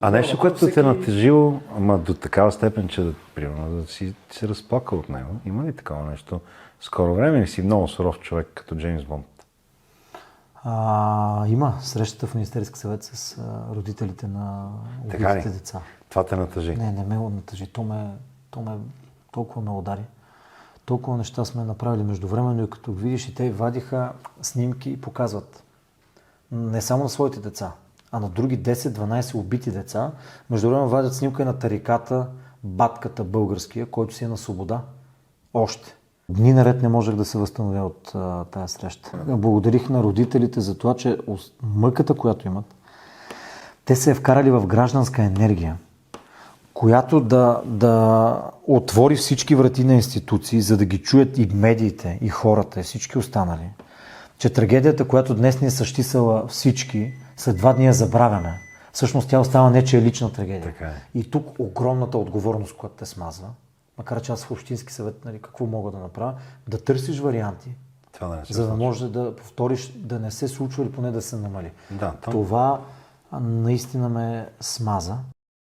А нещо, което те натежило, ама до такава степен, че примерно да си се разплака от него. Има ли такова нещо? Скоро време ли си много суров човек, като Джеймс Бонд? Има срещата в Министерски съвет с родителите на убитите деца. Това те натъжи? Не ме натъжи. Толкова ме удари. Толкова неща сме направили междувременно и като видиш и те вадиха снимки и показват. Не само на своите деца, а на други 10-12 убити деца. Междувременно вадят снимка и на тариката, батката българския, който си е на свобода. Още. Дни наред не можех да се възстановя от тая среща. Благодарих на родителите за това, че мъката, която имат, те се е вкарали в гражданска енергия, която да отвори всички врати на институции, за да ги чуят и медиите, и хората, и всички останали. Че трагедията, която днес ни е същисала всички, след 2 дни я забравяме. Всъщност тя остава не, че е лична трагедия. Така е. И тук огромната отговорност, която те смазва, макар че аз в Общински съвет, какво мога да направя, да търсиш варианти, за да може да повториш, да не се случва или поне да се намали. Да, Това наистина ме смаза.